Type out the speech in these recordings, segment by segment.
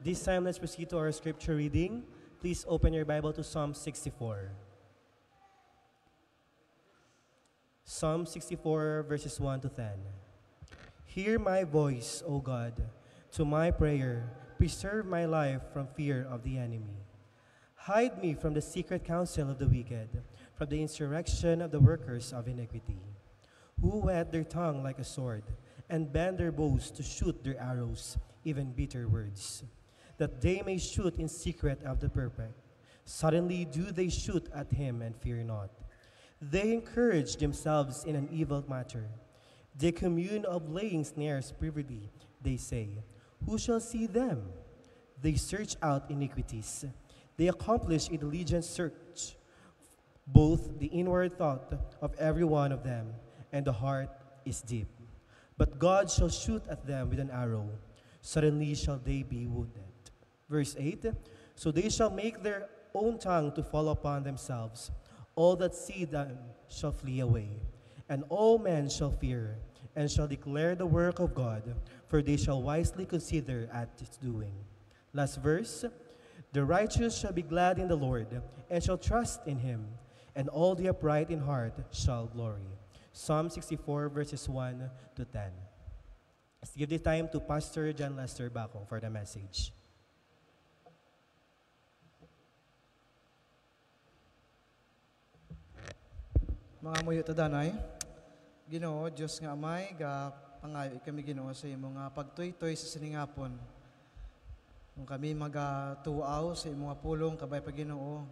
This time, let's proceed to our scripture reading. Please open your Bible to Psalm 64. Psalm 64, verses 1 to 10. Hear my voice, O God, to my prayer. Preserve my life from fear of the enemy. Hide me from the secret counsel of the wicked, from the insurrection of the workers of iniquity, who whet their tongue like a sword, and bend their bows to shoot their arrows, even bitter words, that they may shoot in secret of the perfect. Suddenly do they shoot at him and fear not. They encourage themselves in an evil matter. They commune of laying snares privily. They say, who shall see them? They search out iniquities. They accomplish a diligent search, both the inward thought of every one of them, and the heart is deep. But God shall shoot at them with an arrow. Suddenly shall they be wounded. Verse 8, so they shall make their own tongue to fall upon themselves. All that see them shall flee away. And all men shall fear, and shall declare the work of God, for they shall wisely consider at its doing. Last verse, the righteous shall be glad in the Lord, and shall trust in him, and all the upright in heart shall glory. Psalm 64, verses 1 to 10. Let's give the time to Pastor John Lester Bacong for the message. Mga muyo tadanay, Ginoo, Diyos nga amay, pangayo kami Ginoo sa imong nga pagtuytoy sa siningapon. Kung kami magatuaw sa imong nga pulong, kabay pa Ginoo,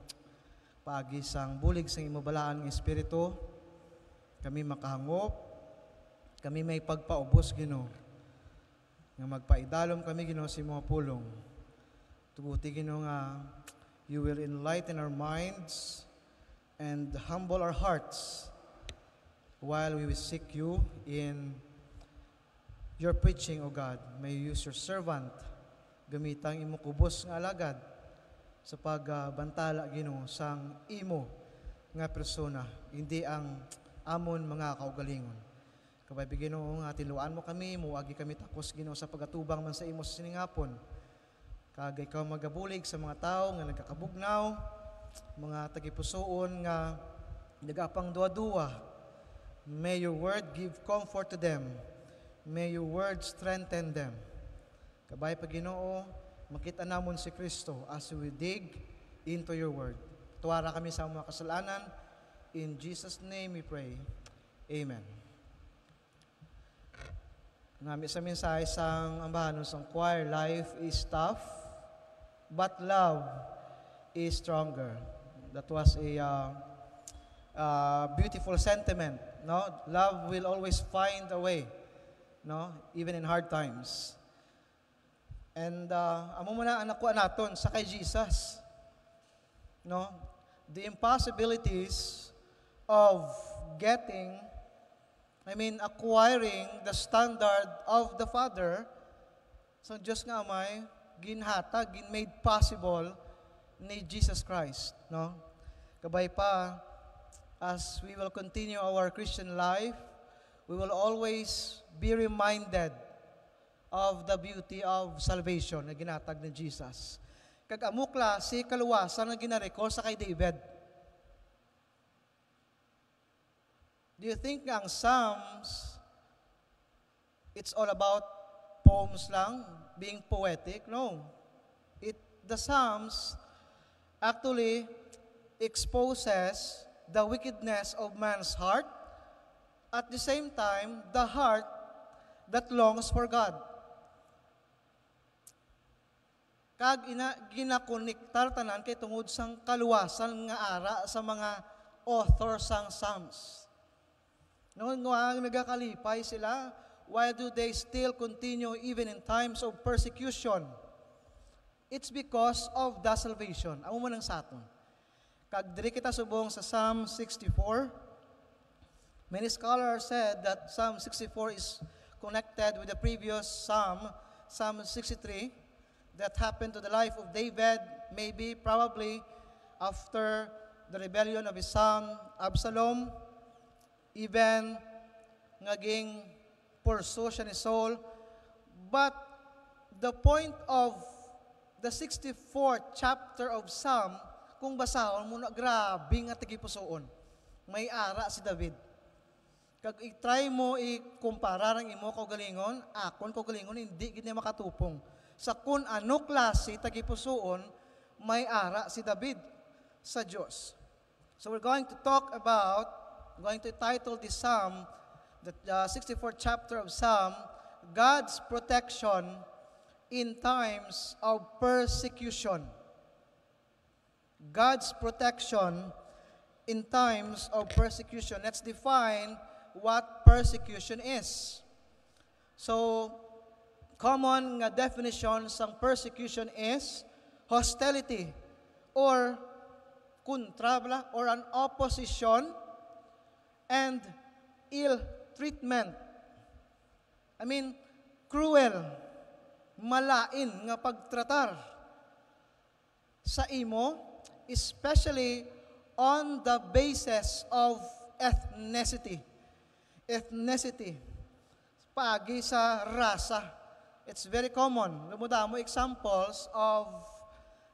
paagi sang bulig sa imong balaan ng Espiritu, kami makahangop, kami may pagpaubos Ginoo, nga magpaidalom kami Ginoo sa imong nga pulong. Tuguti Ginoo nga, you will enlighten our minds, and humble our hearts while we will seek you in your preaching, O God. May you use your servant, gamitang imo kubos nga alagad sa pagbantala, Ginoo, sang imo nga persona, hindi ang amon mga kaugalingon. Kabay Ginoo, nga tinuan mo kami, muagi kami takos, Ginoo, sa pagatubang man sa imo sa siningapon. Kagay ikaw magabulig sa mga tao nga nagkakabugnaw, mga tagipusoon nga nagapang duwa-duwa. May your word give comfort to them. May your word strengthen them. Kabay pa Ginoo, makita namon si Kristo as we dig into your word. Tuwara kami sa mga kasalanan. In Jesus' name we pray. Amen. Nami sa mensahe sang ambahanon sang choir, life is tough, but love is stronger. That was a beautiful sentiment. No, love will always find a way. No, even in hard times. And amo muna ang nakuha naton sa kay Jesus. No, the impossibilities of acquiring the standard of the Father. So Diyos nga amay ginhatag, made possible ni Jesus Christ, no? Kabay pa, as we will continue our Christian life, we will always be reminded of the beauty of salvation na ginatag ni Jesus. Kag amukla si kaluwasan na ginareko sa kay David. Do you think nga ang Psalms, it's all about poems lang, being poetic? No. The Psalms actually exposes the wickedness of man's heart, at the same time, the heart that longs for God. Kag ginakonektar tanan kay tungod sang kaluwasan nga ara sa mga author sang Psalms. Noon nga nagakalipay sila, why do they still continue even in times of persecution? It's because of the salvation. Amo man ang saton. Kag diri kita subong sa Psalm 64. Many scholars said that Psalm 64 is connected with the previous Psalm, Psalm 63, that happened to the life of David, maybe, probably, after the rebellion of his son Absalom, even naging pursue siya ni Saul. But the point of the 64th chapter of Psalm, kung basahon mo na, grabe nga tigipusoon. May ara si David. Kag i-try mo i-kumpara ng imo kaugalingon, akon kaugalingon, hindi gini makatupong. Sa kun ano klase tagipusoon, may ara si David sa Diyos. So we're going to title this Psalm, the 64th chapter of Psalm, God's protection in times of persecution. God's protection in times of persecution. Let's define what persecution is. So, common nga definition ng persecution is hostility or kontra or an opposition and ill treatment. I mean, cruel, malain nga pagtratar sa imo, especially on the basis of ethnicity. Ethnicity. Pagi sa rasa. It's very common. Lumudamo examples of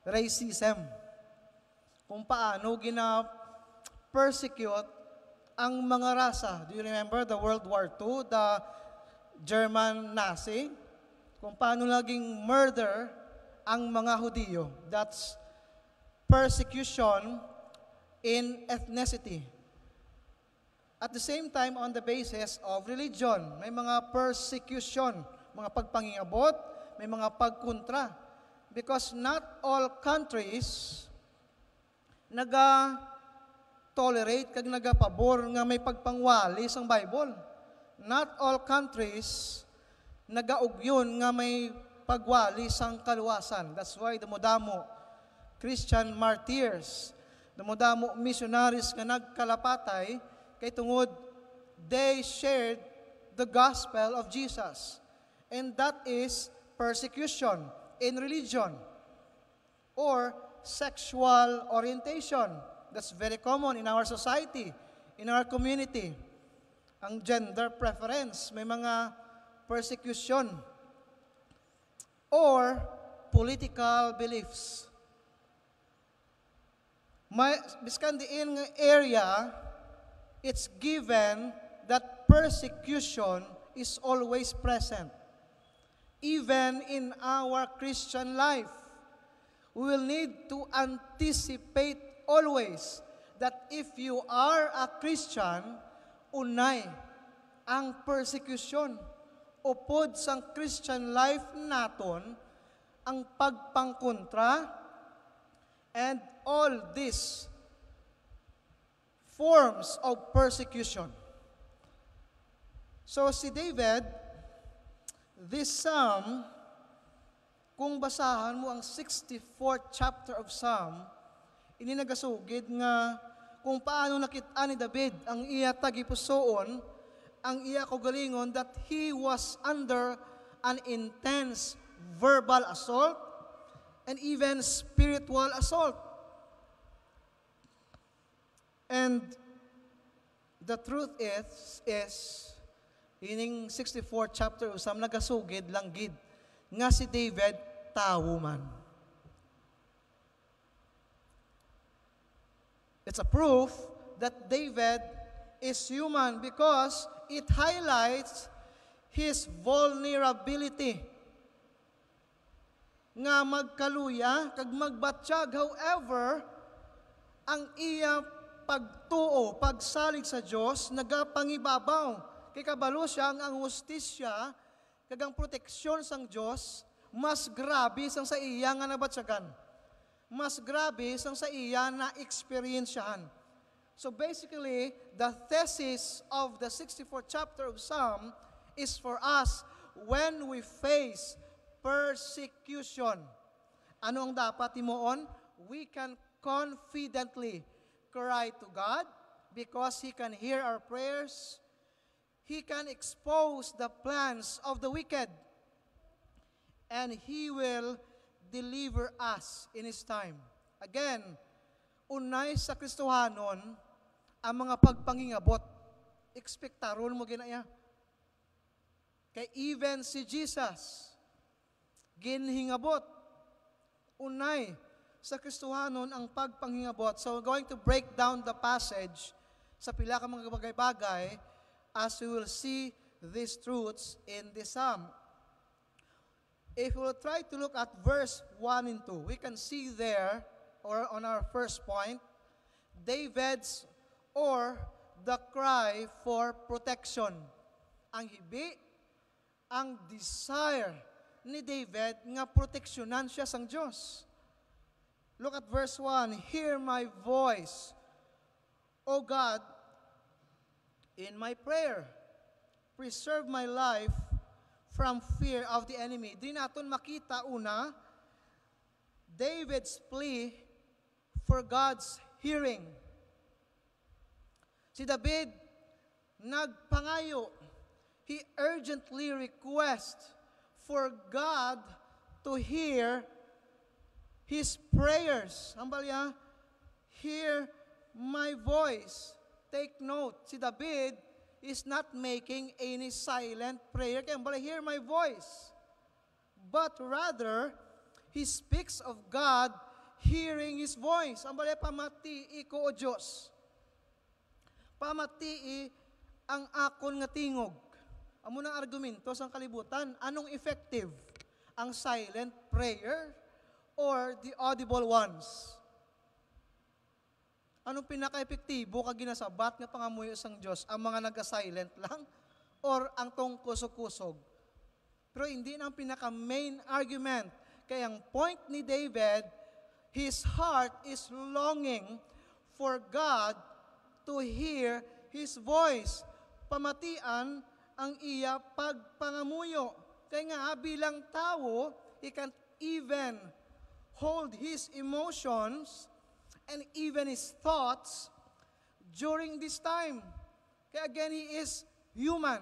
racism. Kung paano persecute ang mga rasa. Do you remember the World War II, the German Nazi? Kung paano naging murder ang mga Hudiyo. That's persecution in ethnicity. At the same time, on the basis of religion, may mga persecution, mga pagpangingabot, may mga pagkontra. Because not all countries tolerate kag nagapabor nga may pagpangwali sang Bible. Not all countries nagaugyon nga may pagwali sang kaluwasan. That's why dumodamo Christian martyrs, dumodamo missionaries nga nagkalapatay kay tungod they shared the gospel of Jesus. And that is persecution in religion or sexual orientation. That's very common in our society, in our community. Ang gender preference, may mga persecution. Or political beliefs. Biskan diin nga area, it's given that persecution is always present. Even in our Christian life, we will need to anticipate always that if you are a Christian, unay ang persecution. Upod sang Christian life naton, ang pagpangkontra, and all these forms of persecution. So si David, this psalm, kung basahan mo ang 64th chapter of Psalm, ininagasugid nga kung paano nakita ni David ang iya tagipusoon, ang iya kaugalingon that he was under an intense verbal assault and even spiritual assault. And the truth is ining 64th chapter of Psalm nagasugid lang gid nga si David tawo man. It's a proof that David is human because it highlights his vulnerability. Nga magkaluya, kag magbatsyag. However, ang iya pagtuo, pagsalig sa Diyos, nagapangibabaw. Kay kabalo siya ang hustisya, kag ang proteksyon sang Diyos, mas grabe sang sa iya nga nabatsyagan. Mas grabe sang sa iya na experiensyahan. So basically, the thesis of the 64th chapter of Psalm is for us when we face persecution. Ano ang dapat timuon? We can confidently cry to God because He can hear our prayers. He can expose the plans of the wicked. And He will deliver us in His time. Again, unay sa Kristohanon, ang mga pagpangingabot, ekspektaron mo ginaya. Kay even si Jesus, ginhingabot. Unay, sa Kristohanon ang pagpanghingabot. So, we're going to break down the passage sa pila ka mga bagay-bagay as we will see these truths in this psalm. If we will try to look at verse 1 and 2, we can see there, or on our first point, David's or the cry for protection. Ang hibi, ang desire ni David nga proteksyonan siya sang Diyos. Look at verse 1. Hear my voice, O God, in my prayer. Preserve my life from fear of the enemy. Di natin makita una, David's plea for God's hearing. Si David, nagpangayo. He urgently requests for God to hear his prayers. Hambal niya, hear my voice. Take note, si David is not making any silent prayer. Kaya hambal, hear my voice. But rather, he speaks of God hearing his voice. Hambal niya, pamatii ko o Diyos. Pamatii ang akon nga tingog. Amo nang argumento sa kalibutan, anong effective? Ang silent prayer or the audible ones? Anong pinaka-epektibo kag ginasabat nga pangamuyo sang Dios? Ang mga naga-silent lang or ang tong kusog-kusog? Pero hindi na ang pinaka-main argument. Kaya ang point ni David, his heart is longing for God to hear his voice. Pamatian ang iya pagpangamuyo. Kaya nga bilang tao, he can't even hold his emotions and even his thoughts during this time. Kaya again, he is human.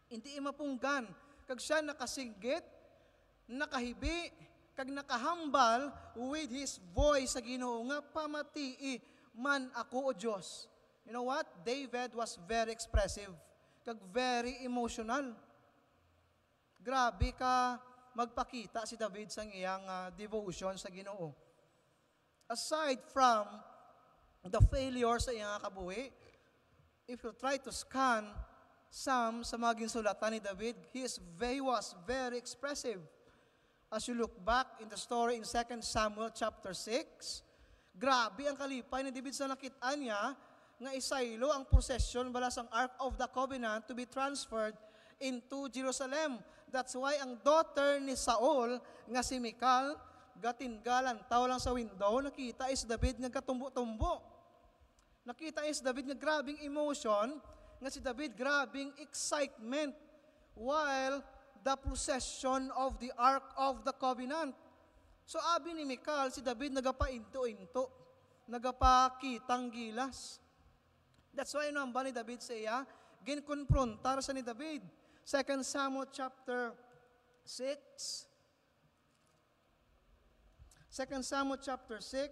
Hindi mapunggan. Kag siya nakasinggit, nakahibi, kag nakahambal with his voice sa Ginoo nga pamatii man ako o Diyos. You know what? David was very expressive, kag very emotional. Grabe ka magpakita si David sa iyang devotion sa Ginoo. Aside from the failure sa iyang kabuhi, if you try to scan some sa mga ginsulatan ni David, he was very expressive. As you look back in the story in 2 Samuel chapter 6, grabe ang kalipay ni David sa nakita niya nga isaylo ang procession balas ang Ark of the Covenant to be transferred into Jerusalem. That's why ang daughter ni Saul nga si Michal gatinggalan taw lang sa window, nakita is David nga katumbo-tumbo. Nakita is David nga grabing emotion, nga si David grabing excitement while the procession of the Ark of the Covenant. So abi ni Michal, si David nagapainto-into, nagapakitang gilas. That's why ba ni David sa iya, ginkonfrontar sa ni David. 2 Samuel chapter 6. 2 Samuel chapter 6,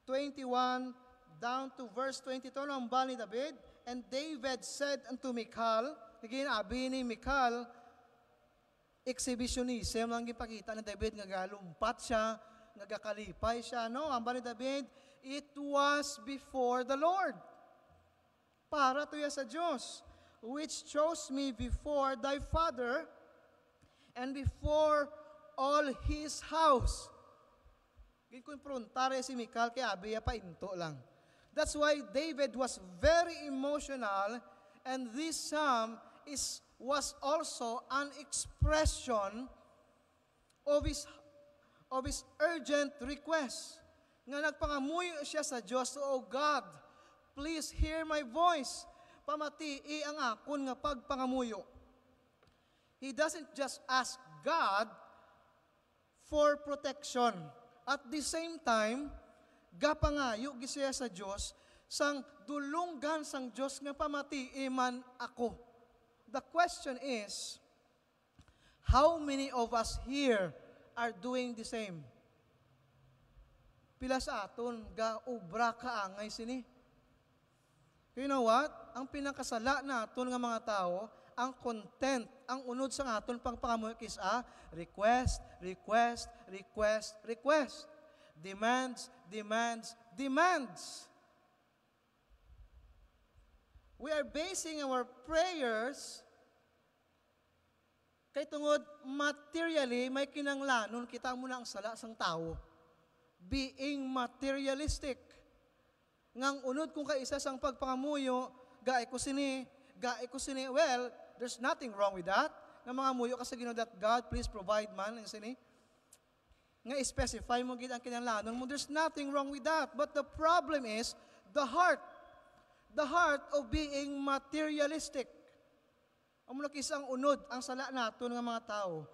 21 down to verse 22, ba ni David? And David said unto Michal, again, abi ni Michal, exhibitionism lang ipakita ni David, nagalumpat siya, nagakalipay siya. No, ang ba ni David? It was before the Lord. Para tuya sa Diyos, which chose me before thy father and before all his house. Ginkonfrontare si Michal kaya abiya pa into lang. That's why David was very emotional, and this psalm was also an expression of his urgent request. Nga nagpangamuyo siya sa Diyos, O God, please hear my voice. Pamatii ang akon nga pagpangamuyo. He doesn't just ask God for protection. At the same time, gapangayo gisaya sa Diyos, sang dulunggan sang Diyos nga pamatii man ako. The question is, how many of us here are doing the same? Pila sa aton, ga-ubra kaangay sini. You know what? Ang pinakasala naton nga mga tao, ang content, ang unod sa aton pang pangamuyo is a request, request, request, request. Demands, demands, demands. We are basing our prayers kay tungod materially may kinanglanon kita muna ang sala sang tao. Being materialistic. Ngang unod kung kaisa sang pagpangamuyo, gae ko sini, well, there's nothing wrong with that. Nga mga muyo kasi Ginoo that God, please provide man, and sini. Nga specify mo gid ang kinanglanon mo, there's nothing wrong with that. But the problem is the heart. The heart of being materialistic. Amo isang unod ang sala naton nga mga tao.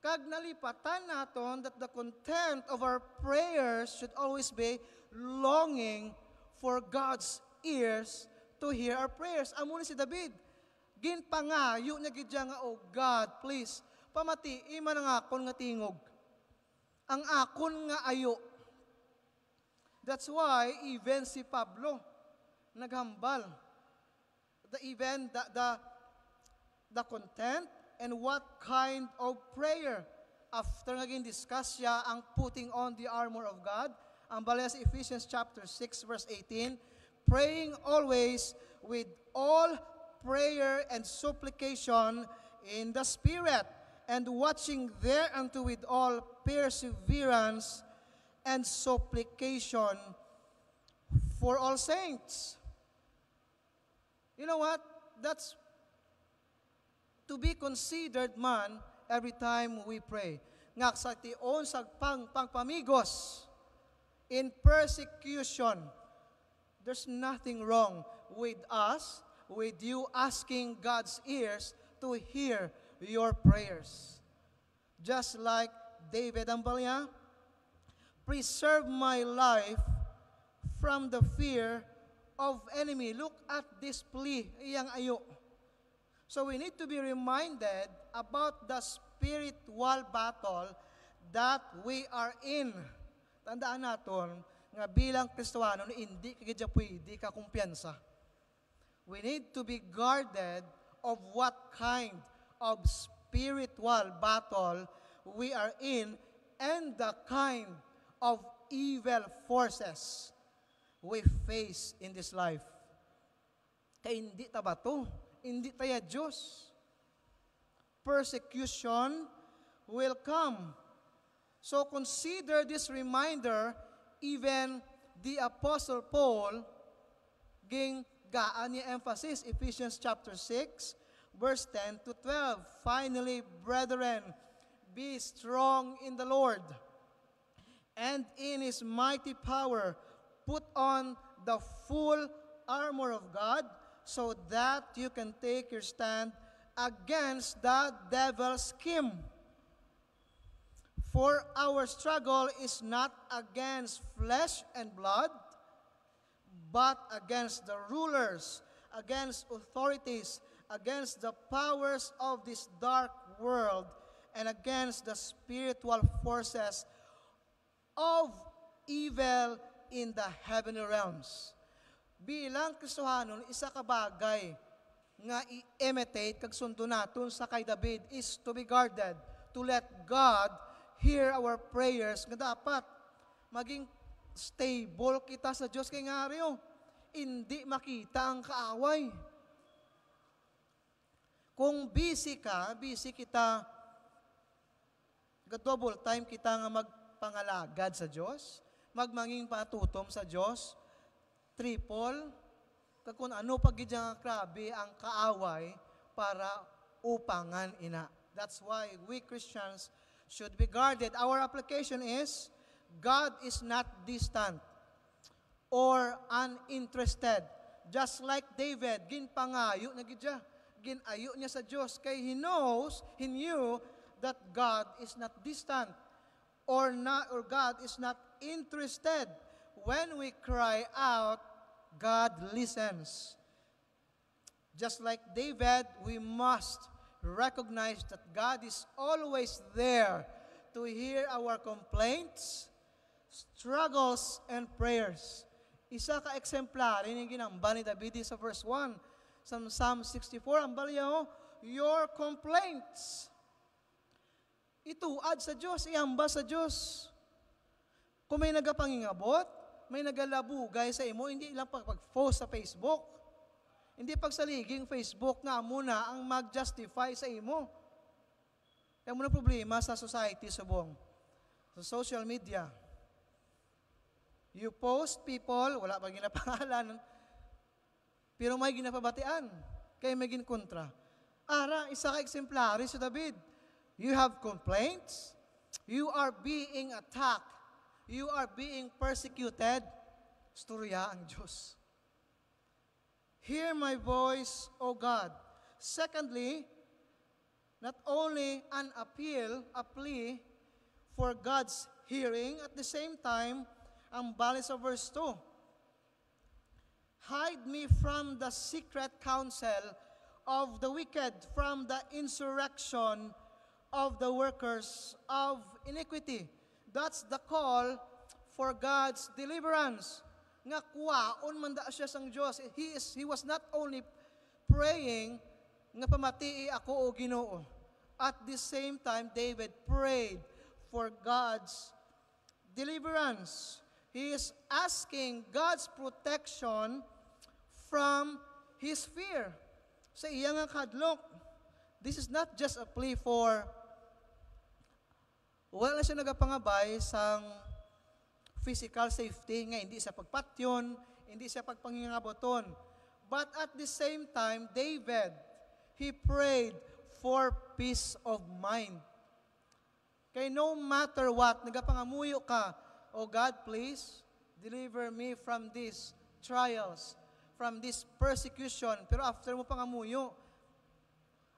Kag nalipatan naton that the content of our prayers should always be longing for God's ears to hear our prayers. Amo ni si David. Ginpangayo niya gid nga, oh God, please, pamatii man ang akon nga tingog. Ang akon nga ayo. That's why even si Pablo naghambal. The content and what kind of prayer. After naging discuss siya ang putting on the armor of God, ang balaya sa Ephesians chapter 6 verse 18, praying always with all prayer and supplication in the Spirit, and watching thereunto with all perseverance and supplication for all saints. You know what? That's to be considered man every time we pray. Nga sa tion sa pangpamigos in persecution, there's nothing wrong with us, with you asking God's ears to hear your prayers. Just like David ang balya, preserve my life from the fear of enemy. Look at this plea, iyang ayo. So we need to be reminded about the spiritual battle that we are in. Tandaan naton nga bilang Kristiyano hindi ka pwede ka kumpiyansa. We need to be guarded of what kind of spiritual battle we are in and the kind of evil forces we face in this life. Kaya hindi ta ba to? Hindi tayo Diyos. Persecution will come. So consider this reminder, even the Apostle Paul, ging gaan niya emphasis, Ephesians chapter 6, verse 10 to 12. Finally, brethren, be strong in the Lord, and in His mighty power, put on the full armor of God, so that you can take your stand against the devil's scheme. For our struggle is not against flesh and blood, but against the rulers, against authorities, against the powers of this dark world, and against the spiritual forces of evil in the heavenly realms. Bilang Kristohanon, isa ka bagay nga i-imitate kag sundo naton sa kay David is to be guarded, to let God hear our prayers, nga dapat maging stable kita sa Diyos kay nga rin, hindi makita ang kaaway. Kung busy kita, double time kita nga magpangalagad sa Diyos, magmanging patutom sa Diyos, triple, kung ano pagid nga krabi ang kaaway para upangan ina. That's why we Christians should be guarded. Our application is, God is not distant or uninterested. Just like David, ginpangayo na gidya, ginayo niya sa Diyos, kay he knew that God is not distant or God is not interested. When we cry out, God listens. Just like David, we must recognize that God is always there to hear our complaints, struggles, and prayers. Isa ka exemplary ni ginamba ni David sa verse 1. Sa Psalm 64, ang balyaw, your complaints. Ituad sa Diyos, iamba sa Diyos. Kung may nagapangingabot, may nagalabugay sa imo, hindi lang pag-post sa Facebook. Hindi pagsaliging Facebook nga muna ang mag-justify sa imo. Kaya muna problema sa society subong. Sa social media. You post people, wala pa ginapangalan, pero may ginapabatian. Kaya may ginkontra. Ara, isa ka exemplary sa David. You have complaints. You are being attacked. You are being persecuted. Storya ang Diyos. Hear my voice, O God. Secondly, not only an appeal, a plea for God's hearing, at the same time, ang balis sa verse 2. Hide me from the secret counsel of the wicked, from the insurrection of the workers of iniquity. That's the call for God's deliverance. Nga kuwaon man da siya sang Diyos. He was not only praying nga pamatii ako o Ginoo. At the same time, David prayed for God's deliverance. He is asking God's protection from his fear. Sa iya nga kadlok, this is not just a plea for wala na siya nagapangabay sang physical safety nga hindi siya pagpatyon, hindi siya pagpangingaboton. But at the same time, David, he prayed for peace of mind. Kaya no matter what, nagapangamuyo ka, oh God, please, deliver me from these trials, from this persecution. Pero after mo pangamuyo,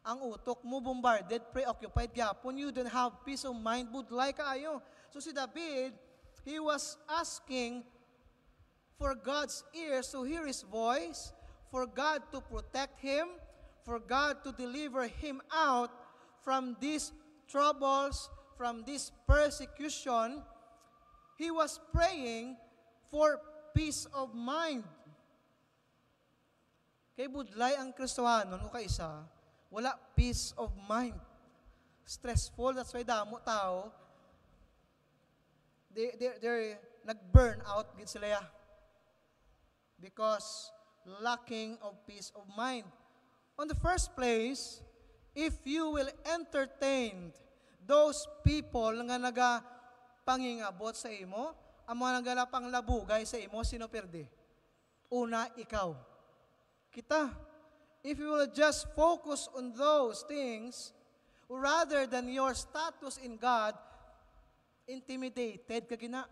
ang utok mo bombarded, preoccupied gyapon, you don't have peace of mind, budlay kaayo. So si David, he was asking for God's ears to hear his voice, for God to protect him, for God to deliver him out from these troubles, from this persecution. He was praying for peace of mind. Kay budlay ang Kristohanon o kaisa, wala peace of mind. Stressful, that's why damo tao, they're nag-burn out gid sila ya. Because lacking of peace of mind. On the first place, if you will entertain those people nga nagapangingabot sa imo, ang mga nagalapang labugay sa imo, sino perde? Una, ikaw. Kita. If you will just focus on those things, rather than your status in God, intimidated ka gina.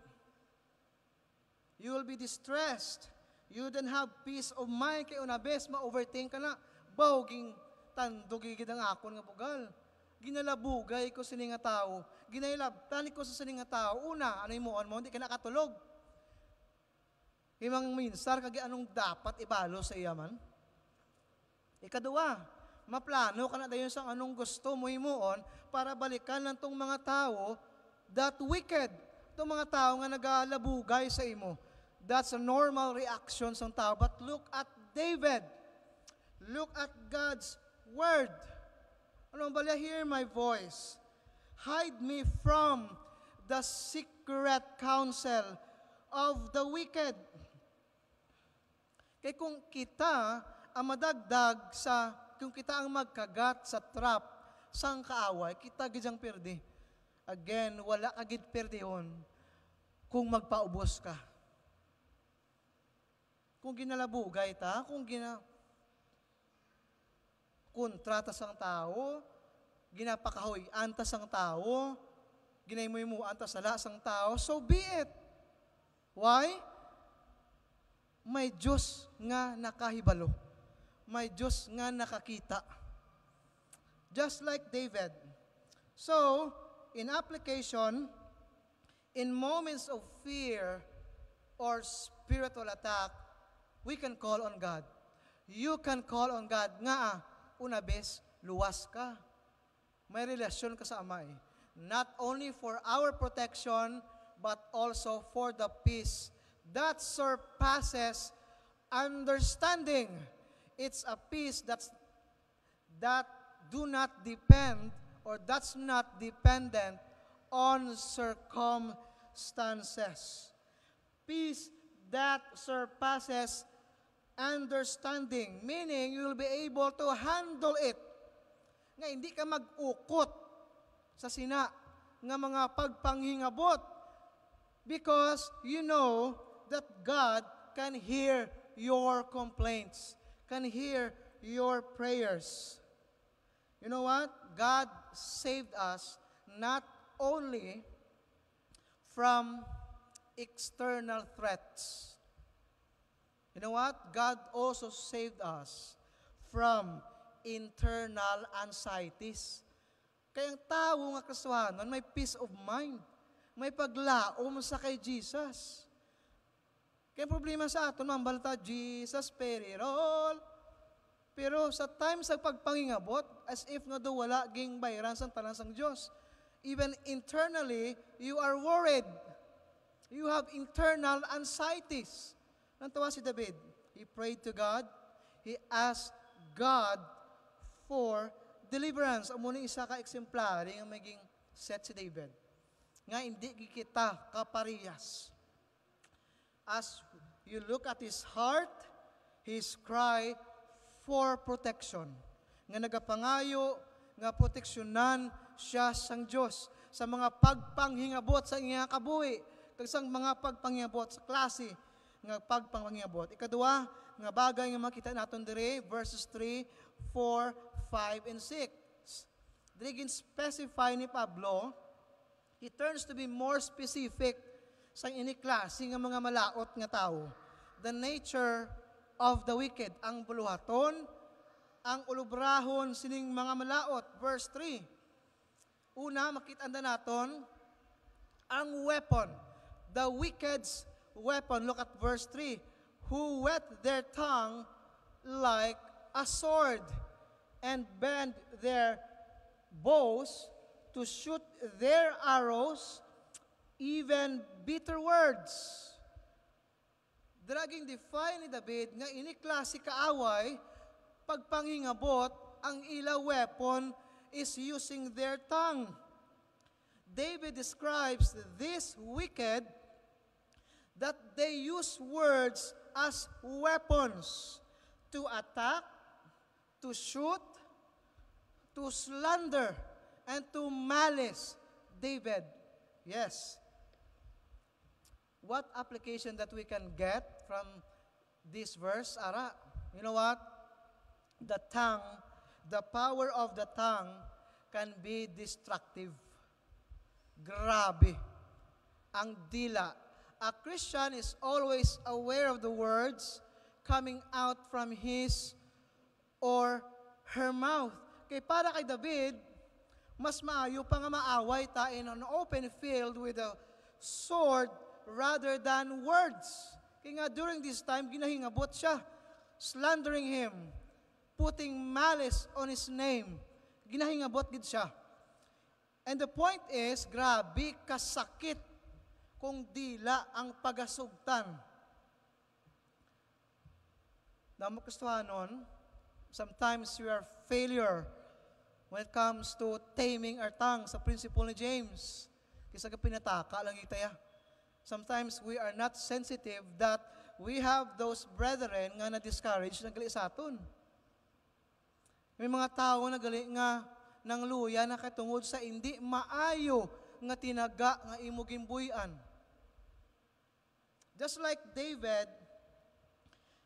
You will be distressed. You don't have peace of mind. Kaya unabes, ma-overthink ka na. Bawging tandugigid ang akon nga bugal. Ginalabugay ko sa nga tao. Ginailabtani ko sa nga tao. Una, ano mo, hindi ka nakatulog. Himang minsar, kagi anong dapat ibalo sa iyaman? Ikadua, maplano ka na dayon sa anong gusto mo himuon para balikan ng tong mga tao that wicked. Itong mga tao nga nagalabugay sa imo. That's a normal reaction sa tao. But look at David. Look at God's word. Anong balya? Hear my voice. Hide me from the secret counsel of the wicked. Kaya kung kita ang madagdag sa, kung kita ang magkagat sa trap, sang kaaway, kita gidyang perdi. Again, wala agid perdi yun kung magpaubos ka. Kung ginalabugay ta, kung kontrata sang tao, ginapakahoy antas sang tao, ginaymoy antas sala sang tao, so be it. Why? May Diyos nga nakahibalo. May Diyos nga nakakita. Just like David. So, in application, in moments of fear or spiritual attack, we can call on God. You can call on God. Nga, una bes, luwas ka. May relasyon ka sa Ama. Not only for our protection, but also for the peace that surpasses understanding. It's a peace that do not depend or that's not dependent on circumstances. Peace that surpasses understanding, meaning you will be able to handle it. Nga hindi ka mag-ukot sa sina nga mga pagpanghingabot because you know that God can hear your complaints, can hear your prayers. You know what? God saved us not only from external threats. You know what? God also saved us from internal anxieties. Kaya ang tao nga kaswanon, may peace of mind. May paglaom sa kay Jesus. Kaya problema sa aton, mambalta, Jesus, perirol. Pero sa time sa pagpangingabot, as if nga do wala ging bayran sa tanan sang Diyos. Even internally, you are worried. You have internal anxieties. Nantawa si David. He prayed to God. He asked God for deliverance. Amo ni isa ka exemplary nga maging set si David. Nga hindi kita kaparehas. As you look at his heart, his cry for protection. Nga nagapangayo, nga proteksyonan siya sang Diyos sa mga pagpanghingabot sa iyang kabuhi, kag sang mga pagpanghingabot sa klase nga pagpanghingabot. Ikadua, nga bagay nga makita naton dire, verses 3, 4, 5, and 6. Dire gin specify ni Pablo, he turns to be more specific sa ini klase nga mga malaot nga tao. The nature of the wicked, ang buluhaton, ang ulubrahon sining mga malaot. Verse 3. Una, makita naton ang weapon, the wicked's weapon. Look at verse 3. Who whet their tongue like a sword and bend their bows to shoot their arrows, even bitter words. Draging define ni David nga ini klase kaaway, pagpangingabot, ang ila weapon is using their tongue. David describes this wicked that they use words as weapons to attack, to shoot, to slander, and to malice David. Yes. What application that we can get from this verse, Ara? You know what? The tongue, the power of the tongue can be destructive. Grabe. Ang dila. A Christian is always aware of the words coming out from his or her mouth. Kaya para kay David, mas maayo pa nga maaway ta in an open field with a sword rather than words. Kaya nga during this time, ginahingabot siya, slandering him, putting malice on his name. Ginahingabot gid siya. And the point is, grabe kasakit kung dila ang pagasugtan. Damo kastuhanon, sometimes we are failure when it comes to taming our tongue sa principle ni James. Kisa ka pinataka lang itaya. Sometimes we are not sensitive that we have those brethren nga na-discourage na gali sa aton. May mga tao na gali nga nang luya na katungod sa hindi maayo nga tinaga nga imuging buyan. Just like David,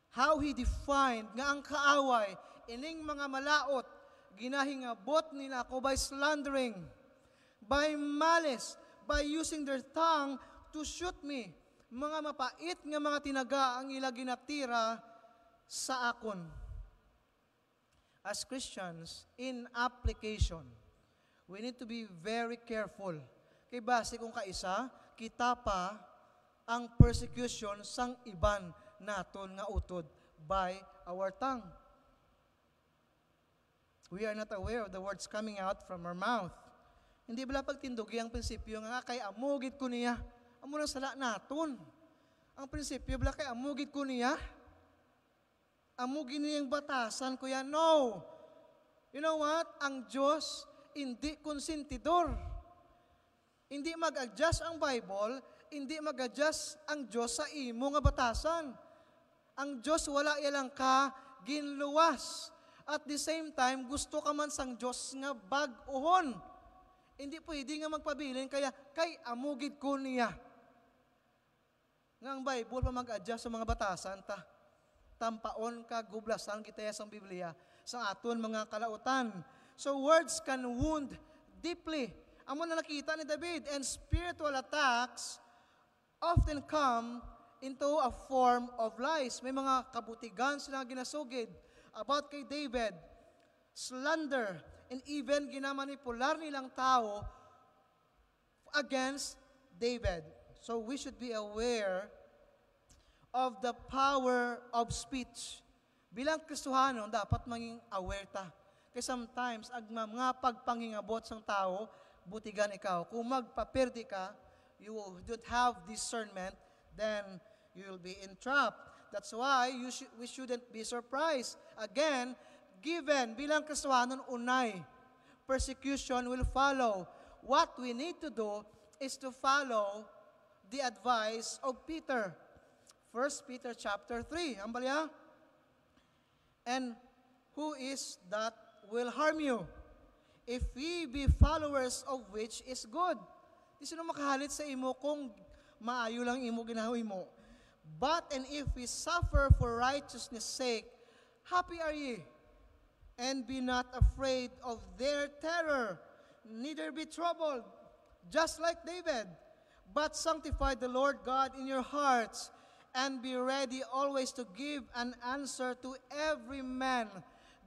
how he defined nga ang kaaway, ining mga malaot, ginahingabot nila ako by slandering, by malice, by using their tongue to shoot me. Mga mapait nga mga tinaga ang ila ginatira sa akon. As Christians, in application, we need to be very careful. Kay base kung kaisa, kita pa ang persecution sang iban naton nga utod by our tongue. We are not aware of the words coming out from our mouth. Hindi bala pagtindugi ang prinsipyo nga kay amugid ko niya. Amo na sala naton. Ang prinsipyo bala kay amugid ko niya. amo giniyang batasan ko yan. No! You know what? Ang Diyos, hindi konsentidor. Hindi mag-adjust ang Bible, hindi mag-adjust ang Diyos sa imo nga batasan. Ang Diyos wala ilang ka ginluwas. At the same time, gusto ka man sang Diyos nga bag-ohon. Hindi pwede nga magpabilin, kaya kay amugid ko niya. Nga ang Bible pa mag-adjust sa mga batasan, tampaon ka, gublasan kita sa Biblia, sa aton mga kalautan. So words can wound deeply. Amo na nakita ni David, and spiritual attacks often come into a form of lies. May mga kabutigan sila ginasugid about kay David, slander, and even ginamanipular nilang tao against David. So we should be aware of the power of speech. Bilang Kristohano, dapat maging aware ta. Kasi sometimes, ang mga pagpangingabot ng tao, butigan ikaw. Kung magpapirdi ka, you don't have discernment, then you will be entrapped. That's why we shouldn't be surprised. Again, given, bilang Kristohanon, unay, persecution will follow. What we need to do is to follow the advice of Peter. 1 Peter chapter 3. Ang balya? And who is that will harm you? If we be followers of which is good. Di sino makahalit sa imo kung maayo lang imo ginawi mo. But and if we suffer for righteousness' sake, happy are ye. And be not afraid of their terror, neither be troubled, just like David. But sanctify the Lord God in your hearts, and be ready always to give an answer to every man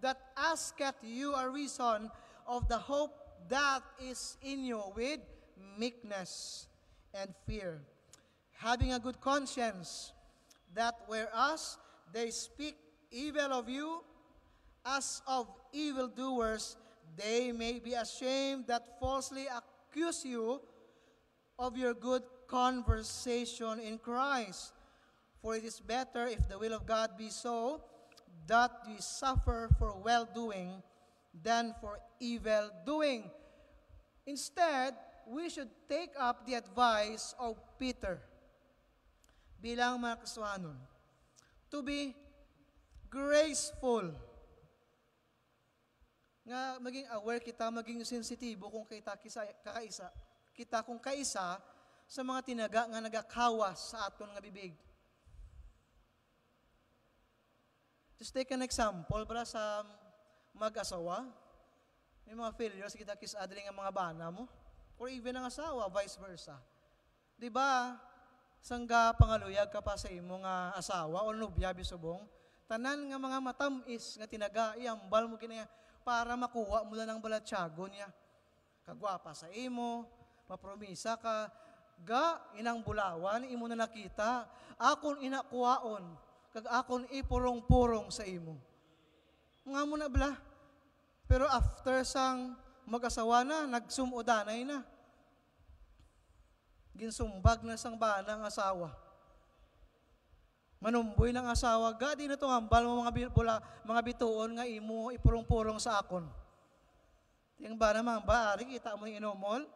that asketh you a reason of the hope that is in you with meekness and fear, having a good conscience, that whereas they speak evil of you as of evildoers, they may be ashamed that falsely accuse you of your good conversation in Christ. For it is better, if the will of God be so, that we suffer for well-doing than for evil-doing. Instead, we should take up the advice of Peter bilang mga Kristohanon to be graceful. Nga maging aware kita, maging sensitibo kung kita kung kaisa sa mga tinaga nga nagakawas sa aton nga bibig. Just take an example para sa mag-asawa. May mga failures kita kisadling ang mga bana mo. Or even ang asawa, vice versa. Di ba, sangga pangaluyag ka pa sa imo nga asawa o nubya bisubong, tanan nga mga matamis nga tinaga, iambal mo kinaya para makuha mo lang ang balatsyago niya. Kagwapa sa imo, mapromisa ka, ga, inang bulawan, imo na nakita, akon inakuwaon, kag akon ipurong-purong sa imo. Nga mo na bala. Pero after sang mag-asawa na, nagsumudanay na. Ginsumbag na sang banang asawa. Manumboy ng asawa, ga, di na itong ambal mo mga bituon nga imo ipurong-purong sa akon. Yung bana mga baari, kita mo yung inomol,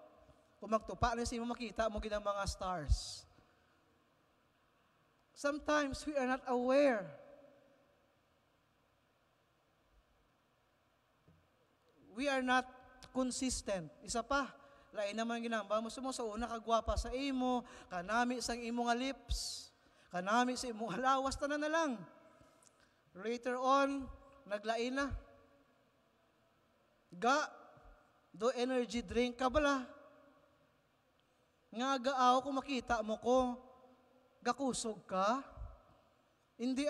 kung magtupa na siya mo makita mo ginang mga stars. Sometimes we are not aware. We are not consistent. Isa pa, lain naman ginamba mo sa una kagwapa sa imo, kanami sa imo nga lips, kanami sa imo nga lawas, tanan na lang. Later on, naglain na. Ga, do energy drink ka bala. Nga gaaw kung makita mo ko, gakusog ka? Hindi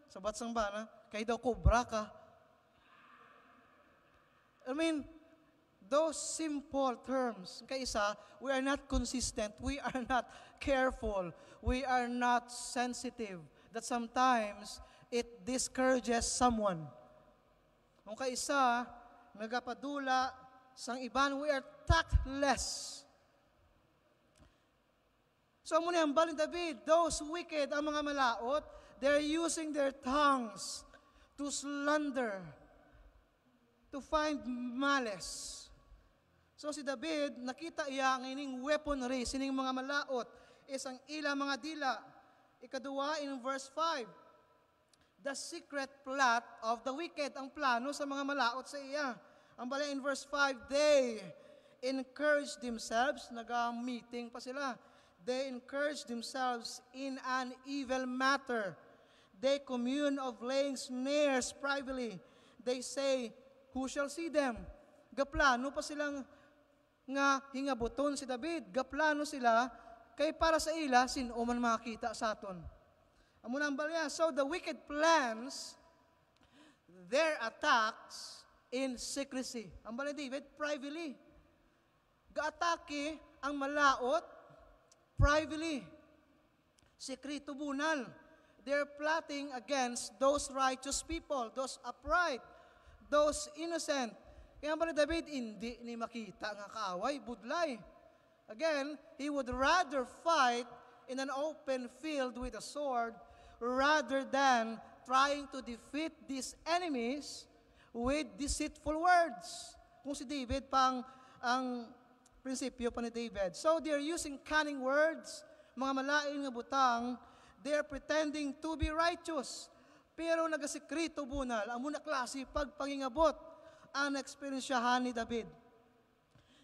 sabat sang bana, kay daw kubra ka. I mean, those simple terms, kaisa, we are not consistent, we are not careful, we are not sensitive, that sometimes it discourages someone. Kung kaisa, nagapadula, sang iban, we are tactless. So muna ang balin David, those wicked, ang mga malaot, they're using their tongues to slander, to find malice. So si David, nakita iya ang ining weaponry, sining mga malaot, isang ila mga dila. Ikaduwa, in verse 5, the secret plot of the wicked, ang plano sa mga malaot sa iya. Ang bala in verse 5, they encourage themselves, nag-meeting pa sila. They encourage themselves in an evil matter. They commune of laying snares privately. They say, who shall see them? Gaplano pa silang nga hingabuton si David. Gaplano sila, kay para sa ila, sino man makakita sa aton. Amo nang balya. So the wicked plans their attacks in secrecy. Ang bala David, privately. Gaatake ang malaot privately. Sekreto bunal. They're plotting against those righteous people, those upright, those innocent. Kaya ba ni David, hindi ni makita nga kaaway, budlay. Again, he would rather fight in an open field with a sword rather than trying to defeat these enemies with deceitful words. Kung si David pang ang prinsipyo pa ni David. So they're using cunning words, mga malain nga butang, they're pretending to be righteous. Pero nagasekreto bunal, amo na klase pagpangingabot ang experiensyahan ni David.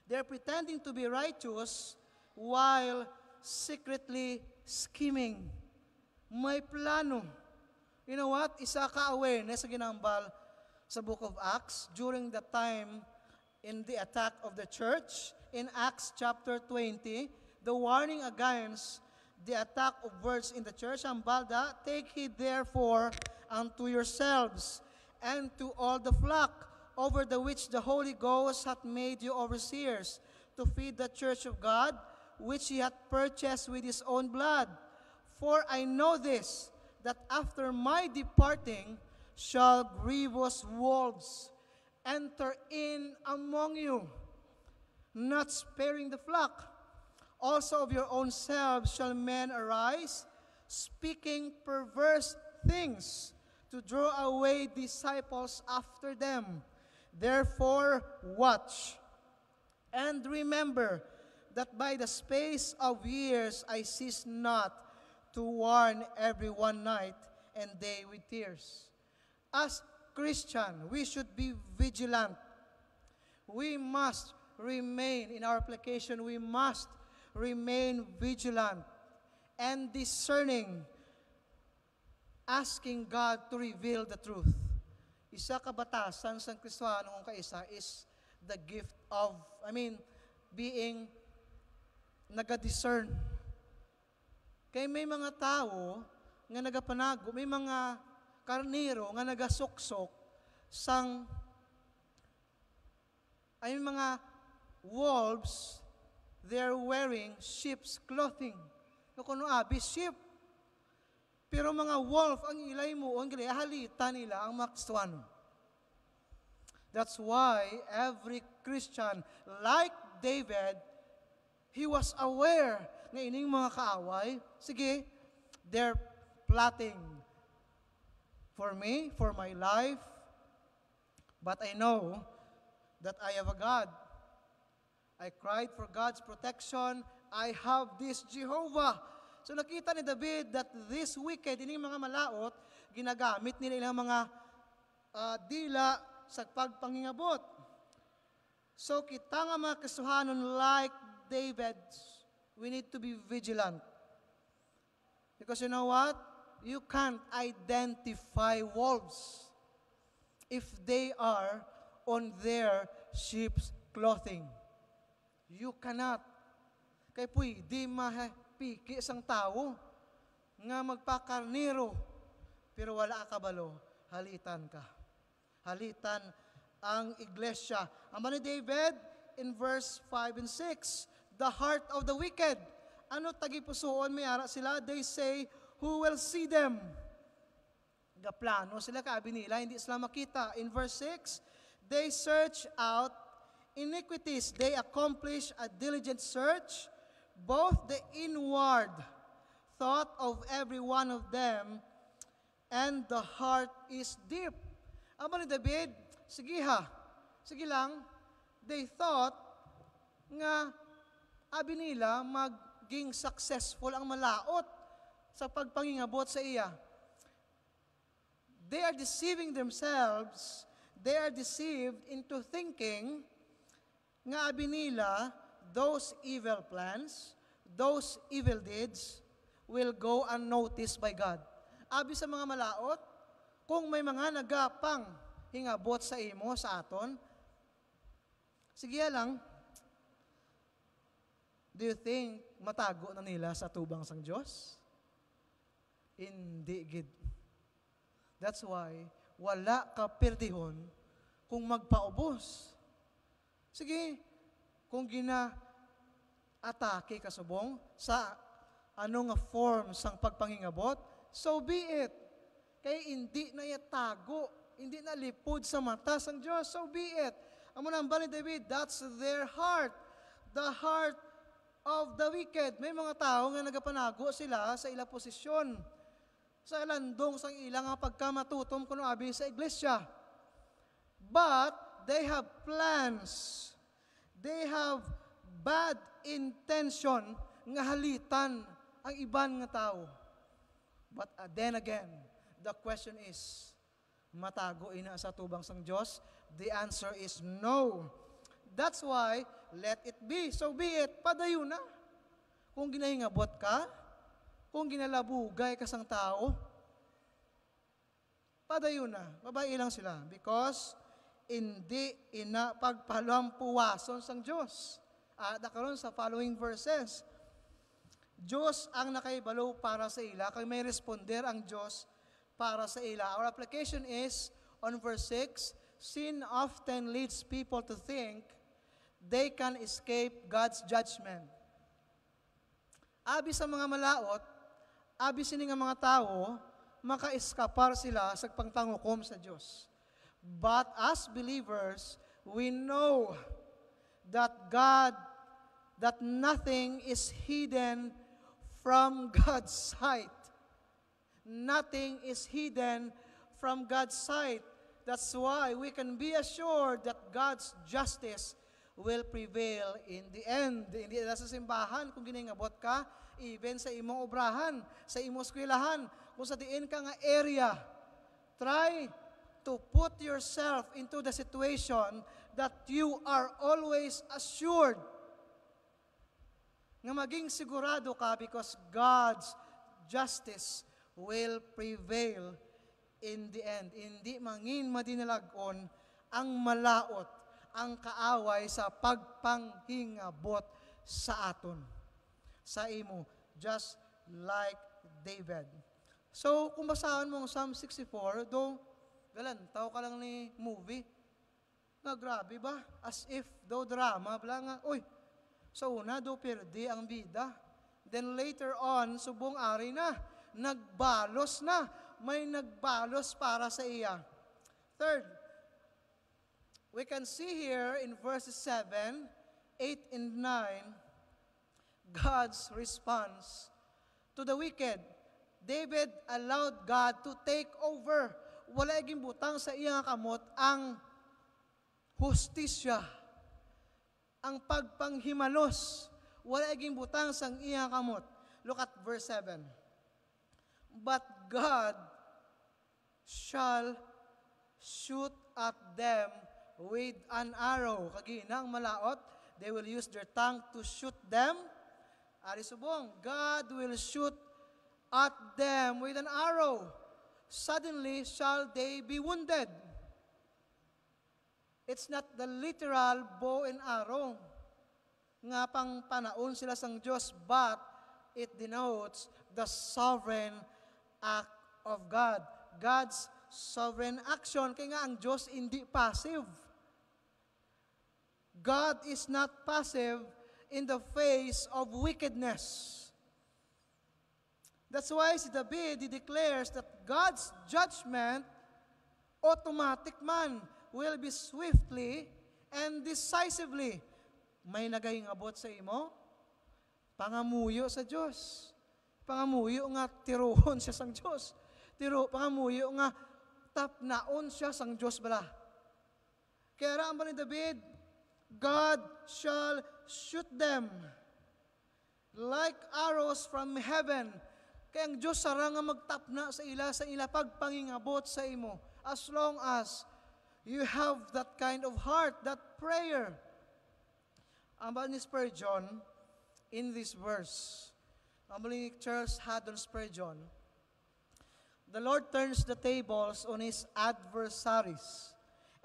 They're pretending to be righteous while secretly scheming. May plano. You know what? Isa ka awareness sa ginambal sa book of Acts during the time in the attack of the church. In Acts chapter 20, the warning against the attack of words in the church, ang balda, take heed therefore unto yourselves and to all the flock over the which the Holy Ghost hath made you overseers, to feed the church of God, which he hath purchased with his own blood. For I know this, that after my departing shall grievous wolves enter in among you, not sparing the flock. Also of your own selves shall men arise, speaking perverse things, to draw away disciples after them. Therefore watch, and remember that by the space of years I cease not to warn every one night and day with tears. As Christian, we should be vigilant. We must remain in our application. We must remain vigilant and discerning, asking God to reveal the truth. Isa kabatasan sa Kristiyano kung kaisa is the gift of, being naga-discern. Kaya may mga tao nga nagapanago, may mga karnero nga nagasuksok sang ay mga wolves, they're wearing sheep's clothing. No kuno abi sheep. Pero mga wolf ang ilay mo, ang halita nila ang makstwano. That's why every Christian, like David, he was aware na ining mga kaaway, sige, they're plotting for me, for my life, but I know that I have a God. I cried for God's protection. I have this Jehovah. So nakita ni David that this wicked, ining mga malaot, ginagamit nila ilang mga dila sa pagpangingabot. So kita nga mga kasuhanon like David, we need to be vigilant. Because you know what? You can't identify wolves if they are on their sheep's clothing. You cannot. Kaya pwede mahapiki isang tao nga magpakarnero, pero wala ka kabalo, halitan ka. Halitan ang iglesia. Ama ni David, in verse 5 and 6, the heart of the wicked. Ano tagipusoon, may ara sila? They say, who will see them? Gaplano sila, kaabi nila, hindi sila makita. In verse 6, they search out iniquities. They accomplish a diligent search, both the inward thought of every one of them, and the heart is deep. Amo ni David, sige ha, sige lang, they thought nga abi nila maging successful ang malaot sa pagpangingabot sa iya. They are deceiving themselves, they are deceived into thinking nga abi nila those evil plans, those evil deeds will go unnoticed by God. Abi sa mga malaot, kung may mga nagapang hingabot sa imo, sa aton, sige lang, do you think matago na nila sa tubang sang Diyos? Hindi gid. That's why, wala ka perdihon kung magpaubos. Sige, kung atake ka subong sa ano nga form sang pagpangingabot, so be it. Kaya hindi na yatago, hindi na lipod sa mata sang Diyos, so be it. Amo nang ni David, that's their heart. The heart of the wicked. May mga tao nga nagapanago sila sa ilang posisyon, sa ilandong sang ilang nga pagkamatutom kuno abi sa iglesia. But they have plans. They have bad intention nga halitan ang iban nga tao. But then again, the question is, matago ina sa tubang sang Diyos? The answer is no. That's why, let it be. So be it. Padayon na. Kung ginahingabot ka, kung ginalabugay ka sang tao, padayon na. Babae lang sila. Because, hindi ina pagpalampuwason sang Diyos. At nakaroon sa following verses, Diyos ang nakaibalo para sa ila, kaya may responder ang Diyos para sa ila. Our application is, on verse 6, sin often leads people to think they can escape God's judgment. Abi sa mga malaot, abi sini nga mga tao, maka-eskapar sila sa pangpangukom sa Diyos. But as believers, we know that that nothing is hidden from God's sight. Nothing is hidden from God's sight. That's why we can be assured that God's justice will prevail in the end. Hindi sa simbahan, kung giningabot ka, even sa imong obrahan, sa imong eskwelahan, kung sa diin ka nga area, try to put yourself into the situation that you are always assured nga maging sigurado ka because God's justice will prevail in the end. Hindi mangin madinalagon ang malaot, ang kaaway sa pagpanghingabot sa aton, sa imo, just like David. So, kung basahan mo ang Psalm 64, do galantaw ka lang ni movie, nga grabe ba? As if do drama, bala nga, uy, sa una do perdi ang bida. Then later on, subong ari na, nagbalos na, may nagbalos para sa iya. Third, we can see here in verses 7, 8, and 9, God's response to the wicked. David allowed God to take over. Wala iging butang sa iyang kamot ang hustisya, ang pagpanghimalos. Wala iging butang sa iyang kamot. Look at verse 7. But God shall shoot at them with an arrow. Kaginang malaot, they will use their tongue to shoot them. Ari subong, God will shoot at them with an arrow. Suddenly shall they be wounded. It's not the literal bow and arrow nga pang panaon sila sang Diyos, but it denotes the sovereign act of God. God's sovereign action. Kaya nga ang Diyos hindi passive. God is not passive in the face of wickedness. That's why si David, he declares that God's judgment, automatic man, will be swiftly and decisively. May nagahingabot sa imo? Pangamuyo sa Diyos. Pangamuyo nga tiruhon siya sang Diyos. Pangamuyo nga tapnaon siya sang Diyos bala. Kaya raan ba ni David, God shall shoot them like arrows from heaven. Kaya ang Diyos sara nga magtapna sa ila pagpangingabot sa imo. As long as you have that kind of heart, that prayer. Ang ba ni Spurgeon, in this verse, ang ba ni Charles Haddon Spurgeon, the Lord turns the tables on His adversaries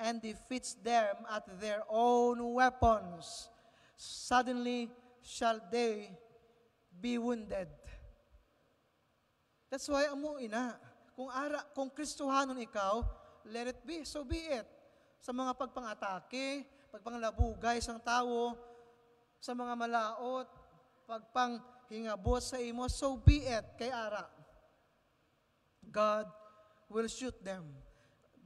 and defeats them at their own weapons. Suddenly shall they be wounded. That's why amo ina, kung Kristohanon ikaw, let it be, so be it. Sa mga pagpang-atake, pagpanglabugay sang tao, sa mga malaot, pagpanghingabot sa imo, so be it, kay ara. God will shoot them.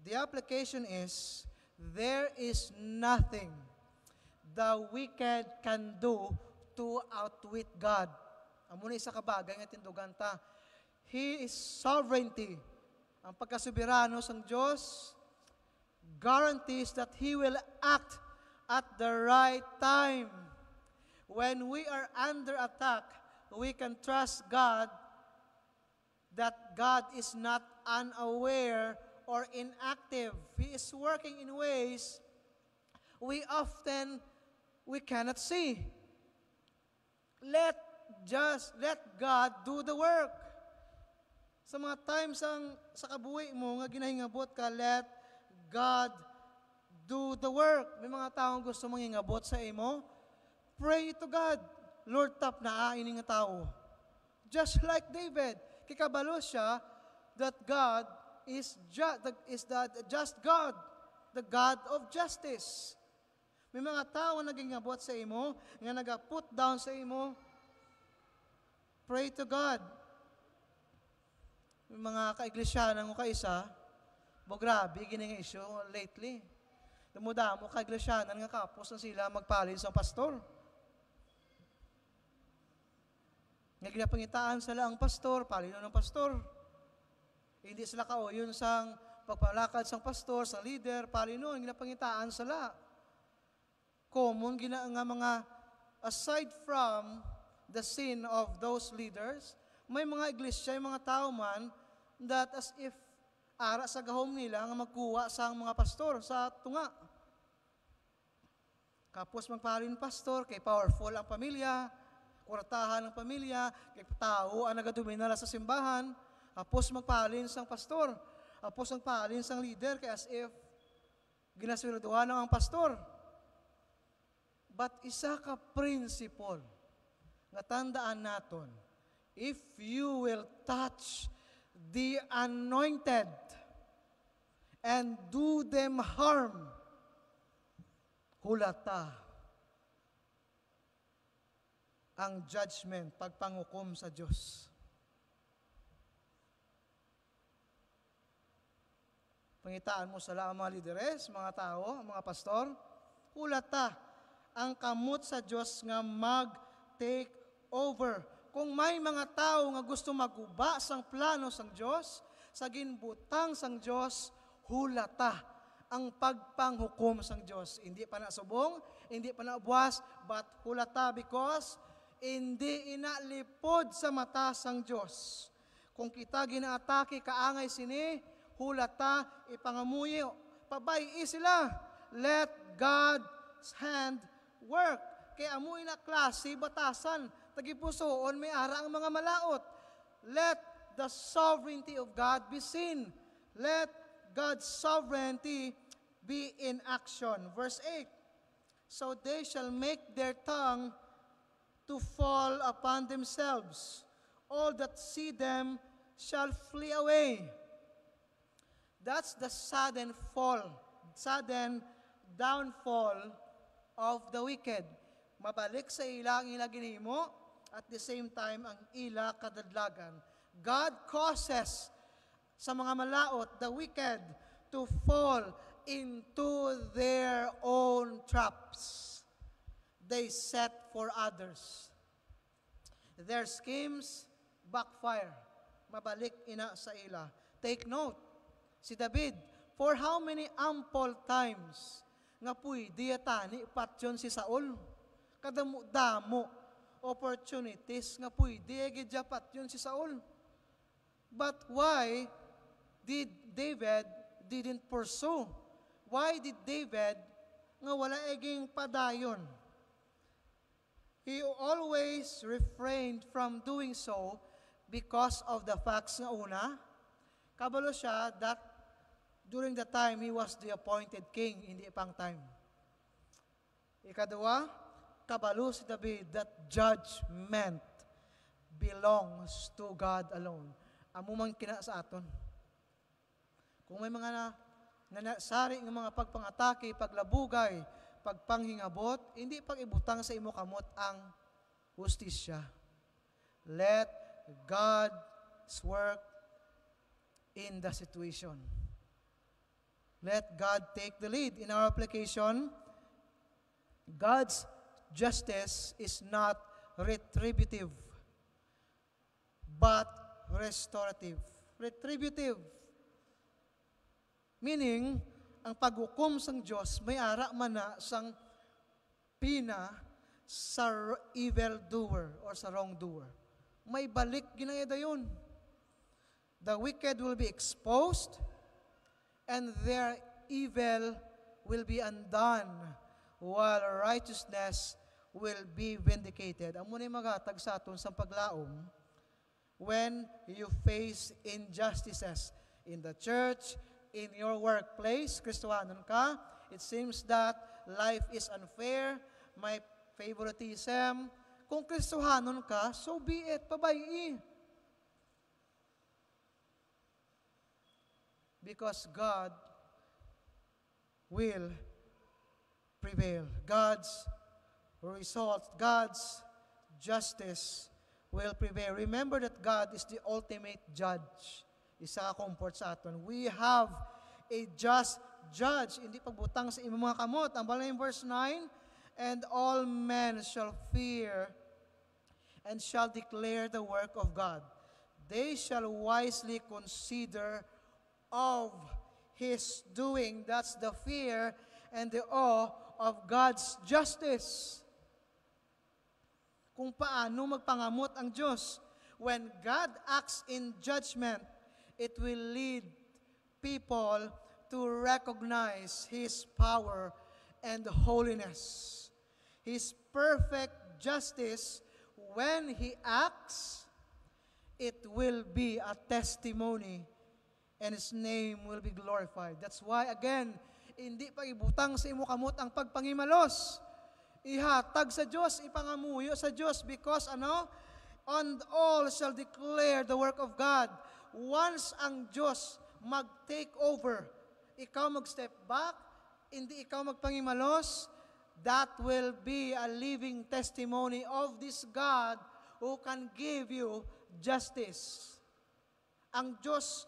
The application is, there is nothing the wicked can do to outwit God. Amo na isa ka bagay nga tindugan ta. He is sovereignty. Ang pagkasubirano sang Diyos guarantees that He will act at the right time. When we are under attack, we can trust God that God is not unaware or inactive. He is working in ways we cannot see. Let God do the work. Sa mga times sa kabuhi mo nga ginahingabot ka, let God do the work. May mga taong gusto mangingabot sa imo, pray to God. Lord, tap na ini nga tao. Just like David, kikabalo siya that God is the just God, the God of justice. May mga tao na nagingabot sa imo, nga naga-put down sa imo, pray to God. May mga kaiglesyana mo kaisa, grabe, gining issue lately. Dumudamo kaiglesyana nga kapos na sila magpalin sa pastor. Nga ginapangitaan sila ang pastor, palino ng pastor. Hindi sila kauyon sang pagpalakad sang pastor, sang leader, palino, ginapangitaan sila. Common nga mga, aside from the sin of those leaders, may mga iglesia, mga tao man, that as if ara sa gahom nila nga magkuha sang mga pastor sa tunga. Kapos magpalin pastor, kay powerful ang pamilya, kwartahan ng pamilya, kay tao ang nagadominala sa simbahan, apos magpalin sang pastor, apos magpalin sang leader, kay as if ginasweldohan ang pastor. But isa ka principle nga tandaan naton, if you will touch the anointed and do them harm, hulata ang judgment, pagpanghukom sa Diyos. Pangitaan mo sala ang mga lideres, mga tao, mga pastor, hulata ang kamot sa Diyos nga mag-take over. Kung may mga tao nga gusto maguba sang plano sang Diyos, sa ginbutang sang Diyos, hulata ang pagpanghukom sang Diyos. Hindi pa nasubong, hindi pa nabuwas, but hulata because hindi inalipod sa mata sang Diyos. Kung kita ginaatake kaangay sini, hulata ipangamuyi, pabayi sila. Let God's hand work. Kaya amuy na klase, batasan, tagipusoon, may ara ang mga malaot. Let the sovereignty of God be seen. Let God's sovereignty be in action. Verse 8, so they shall make their tongue to fall upon themselves. All that see them shall flee away. That's the sudden fall, sudden downfall of the wicked. Mabalik sa ila ang ila ginhimo, at the same time ang ila kadadlagan. God causes sa mga malaot, the wicked, to fall into their own traps they set for others. Their schemes backfire. Mabalik ina sa ila. Take note, Si David, for how many ample times nga pwede yatani patyon si Saul? Kadamo-damo opportunities nga pwede gidya patyon si Saul. But why did David didn't pursue? Why did David nga wala eging padayon? He always refrained from doing so because of the facts nga una. Kabalo siya that during the time he was the appointed king, hindi pang time. Ikadua, kabalo si David that judgment belongs to God alone. Amo man kina sa aton. Kung may mga nanasari ng mga pagpangatake, paglabugay, pagpanghingabot, hindi pag-ibutang sa imo kamot ang hustisya. Let God's work in the situation. Let God take the lead. In our application, God's justice is not retributive, but restorative. Retributive. Meaning, ang paghukom sang Diyos may ara man na sang pina sa evil doer or sa wrongdoer. May balik ginaya dayon. The wicked will be exposed and their evil will be undone while righteousness will be vindicated. Amo ni magatag sa aton sa paglaom when you face injustices in the church, in your workplace, Kristohanon ka, it seems that life is unfair, may favoritism. Kung Kristohanon ka, so be it, pabayi. Because God will prevail. God's result, God's justice will prevail. Remember that God is the ultimate judge. Isa ka comfort sa aton. We have a just judge. Hindi pagbutang sa imong mga kamot. Ang balay verse 9, and all men shall fear and shall declare the work of God. They shall wisely consider of His doing. That's the fear and the awe of God's justice. Kung paano magpangamot ang Diyos. When God acts in judgment, it will lead people to recognize His power and holiness. His perfect justice, when He acts, it will be a testimony and His name will be glorified. That's why, again, hindi pa ibutang sa imo kamot ang pagpangimalos. Ihatag sa Diyos, ipangamuyo sa Diyos because on all shall declare the work of God. Once ang Diyos mag-take over, ikaw mag-step back, hindi ikaw magpangimalos, that will be a living testimony of this God who can give you justice. Ang Diyos,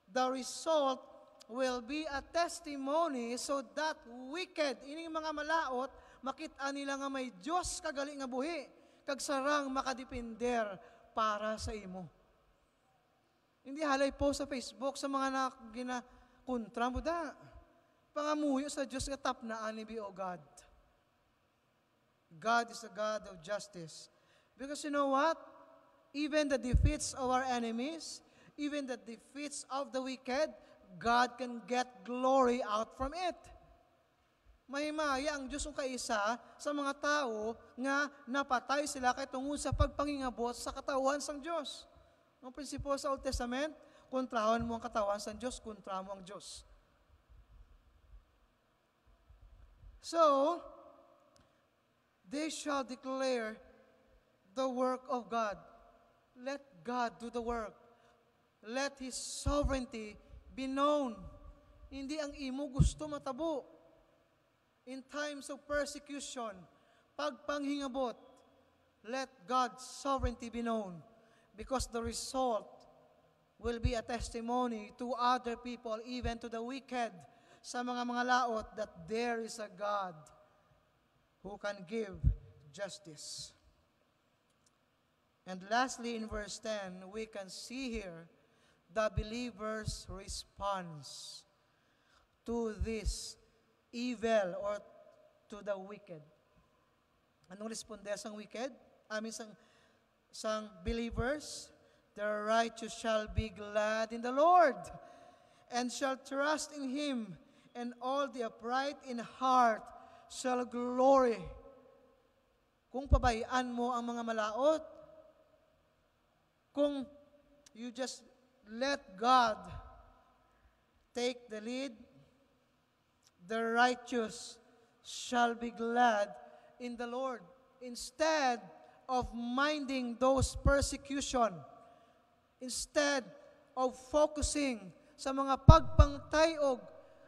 the result will be a testimony so that wicked, ining mga malaot, makita nila nga may Diyos kagali nga buhi, kag sarang makadepender para sa imo. Hindi halay po sa Facebook sa mga ginakontra mo da. Pangamuyo sa Diyos nga tapnaan ni O God. God is a God of justice. Because you know what? Even the defeats of our enemies, even the defeats of the wicked, God can get glory out from it. Mahimaya ang Diyos ang kaisa sa mga tao nga napatay sila kay tungod sa pagpangingabot sa katawan sang Diyos. Ang prinsipo sa Old Testament, kontrahan mo ang katawan sa Diyos, kontra mo ang Diyos. So, they shall declare the work of God. Let God do the work. Let His sovereignty be known. Hindi ang imo gusto matabo. In times of persecution, pagpanghingabot, let God's sovereignty be known. Because the result will be a testimony to other people, even to the wicked, sa mga laot, that there is a God who can give justice. And lastly, in verse 10, we can see here the believer's response to this evil or to the wicked. Anong responde sang wicked? Sang believers, the righteous shall be glad in the Lord, and shall trust in Him, and all the upright in heart shall glory. Kung pabayaan mo ang mga malaot, kung you just let God take the lead, the righteous shall be glad in the Lord. Instead of minding those persecution, instead of focusing sa mga pagpangtayog,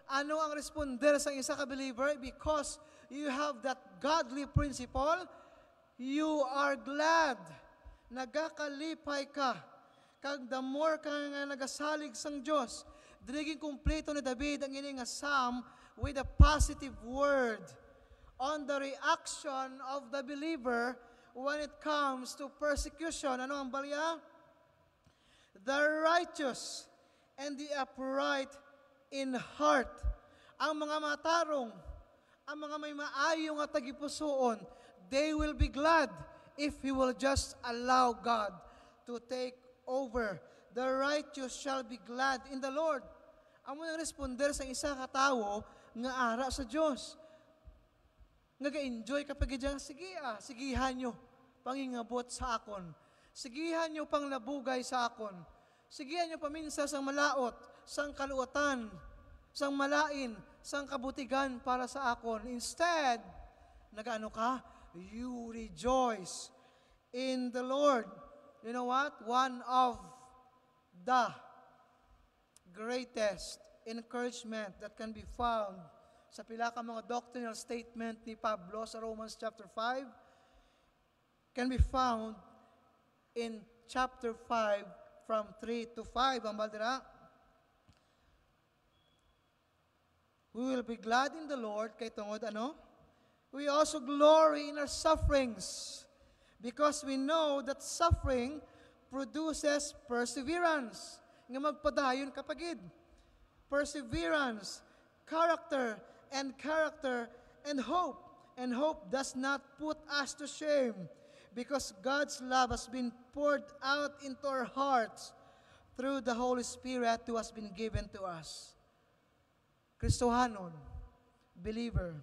ano ang responder sa isa ka believer? Because you have that godly principle, you are glad. Nagakalipay ka. Kag the more ka nga nagasalig sang Diyos, diniging kumpleto ni David ang ini nga psalm with a positive word on the reaction of the believer when it comes to persecution. Ano ang balya? The righteous and the upright in heart. Ang mga matarong, ang mga may maayong at tagipusoon, they will be glad if you will just allow God to take over. The righteous shall be glad in the Lord. Ang mga responder sa isa ka tawo nga ara sa Diyos. Nga-enjoy kapag dyan, sigihan nyo pangingabot sa akon. Sigihan nyo pang labugay sa akon. Sigihan nyo paminsa sang malaot, sang kaluotan, sang malain, sang kabutigan para sa akon. Instead, nagaano ka? You rejoice in the Lord. You know what? One of the greatest encouragement that can be found sa pila ka mga doctrinal statement ni Pablo sa Romans chapter 5 can be found in chapter 5 from 3 to 5. Ang baldira, we will be glad in the Lord, kay tungod ano? We also glory in our sufferings, because we know that suffering produces perseverance. Nga magpadayon kapagid. Perseverance, character, and hope. And hope does not put us to shame, because God's love has been poured out into our hearts through the Holy Spirit who has been given to us. Kristohanon, believer,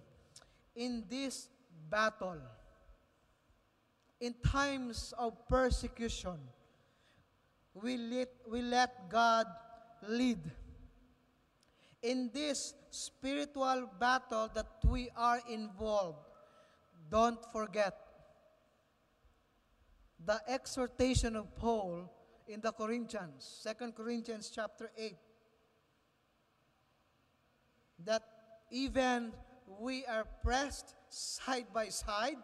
in this battle, in times of persecution, we let God lead. In this spiritual battle that we are involved, don't forget the exhortation of Paul in the Corinthians, 2 Corinthians chapter 8, that even we are pressed side by side,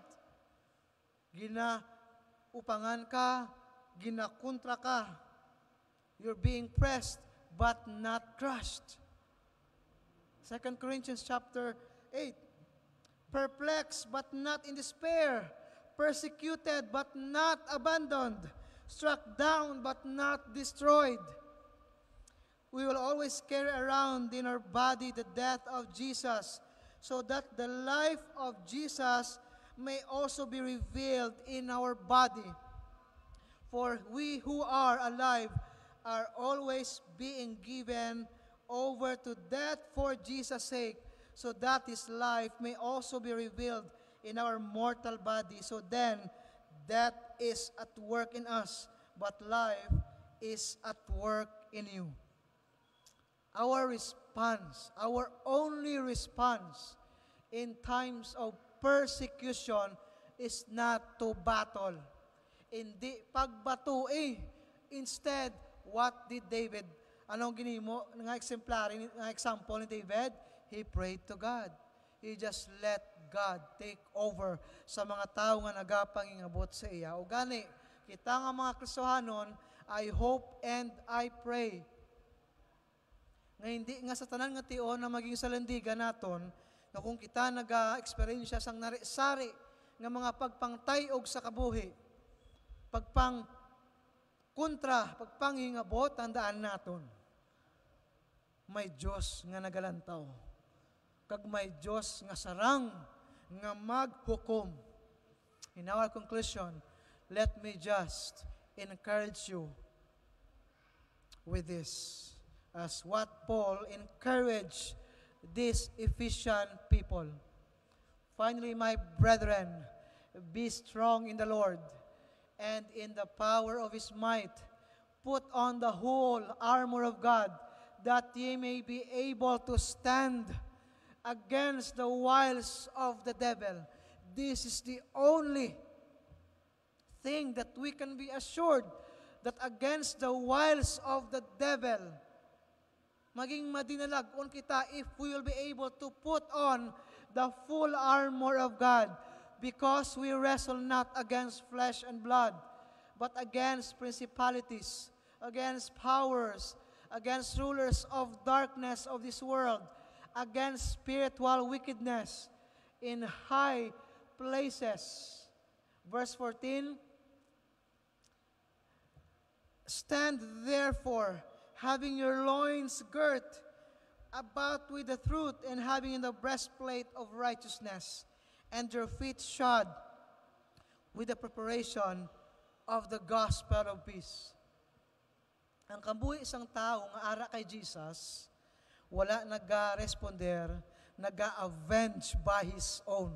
ginaupangan ka, ginakontra ka, you're being pressed but not crushed. 2 Corinthians chapter 8, perplexed but not in despair, persecuted but not abandoned, struck down but not destroyed. We will always carry around in our body the death of Jesus, so that the life of Jesus may also be revealed in our body. For we who are alive are always being given over to death for Jesus' sake, so that His life may also be revealed in our mortal body. So then, death is at work in us, but life is at work in you. Our response, our only response in times of persecution is not to battle. Hindi pagbatui. Instead, what did David? Anong ginimo nga exemplary, nga example ni David? He prayed to God. He just let God take over sa mga tao nga nagapangingabot sa iya. O gani, kita nga mga Kristohanon, I hope and I pray nga hindi nga sa tanan nga tion na maging salandigan naton, na kung kita naga-experience sang narisari nga mga pagpangtayog sa kabuhi, pagpang kontra pagpangingabot, tandaan naton, may Diyos nga nagalantaw. Kag may Diyos nga sarang nga maghukom. In our conclusion, let me just encourage you with this, as what Paul encouraged these Ephesian people. Finally, my brethren, be strong in the Lord and in the power of His might. Put on the whole armor of God, that ye may be able to stand against the wiles of the devil. This is the only thing that we can be assured, that against the wiles of the devil, maging madinalagon kita if we will be able to put on the full armor of God, because we wrestle not against flesh and blood, but against principalities, against powers, against rulers of darkness of this world, against spiritual wickedness in high places. Verse 14, stand therefore, having your loins girt about with the truth, and having in the breastplate of righteousness, and your feet shod with the preparation of the gospel of peace. Ang kambuhi isang tao nga ara kay Jesus, wala nag-responder, nag-avenge by his own.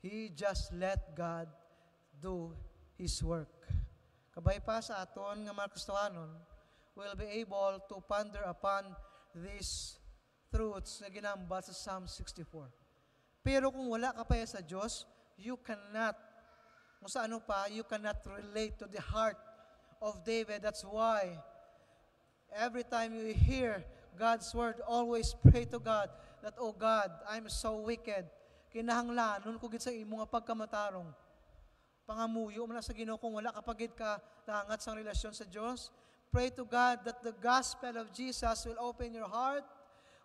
He just let God do His work. Kabay pa sa aton nga mga Kristohanon, we'll be able to ponder upon these truths na ginambal sa Psalm 64. Pero kung wala ka pa sa Diyos, you cannot, kung sa ano pa, you cannot relate to the heart of David. That's why every time you hear God's word, always pray to God that, oh God, I'm so wicked. Kinahanglanon ko gid sa imo nga pagkamatarong. Pangamuyo man sa Ginoo kung wala kapagid ka tangat sang relasyon sa Dios. Pray to God that the gospel of Jesus will open your heart,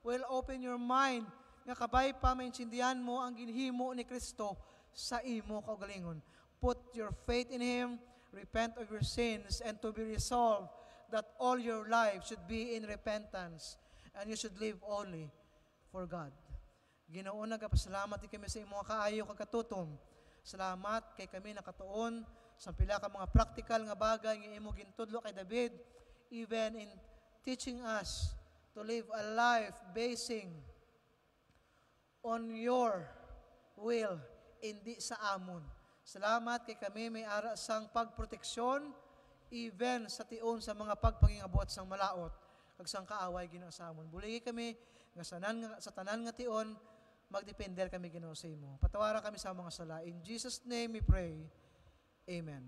will open your mind, nga kabay pa maintindihan mo ang ginhimo ni Kristo sa imo kaugalingon. Put your faith in Him, repent of your sins, and to be resolved that all your life should be in repentance, and you should live only for God. Ginoo, nagapasalamat kami sa imo kaayo kagatutom. Salamat kay kami nakatuon sa pila ka mga practical nga bagay nga imo gintudlo kay David, even in teaching us to live a life basing on your will, hindi sa amon. Salamat kay kami may ara sang pagproteksyon even sa tion sa mga pagpangingabot sang malaot kag sang kaaway Ginoo sa amon. Buligi kami nga sa tanan nga tion magdepender kami Ginoo sa imo. Patawaran kami sa mga sala. In Jesus' name we pray. Amen.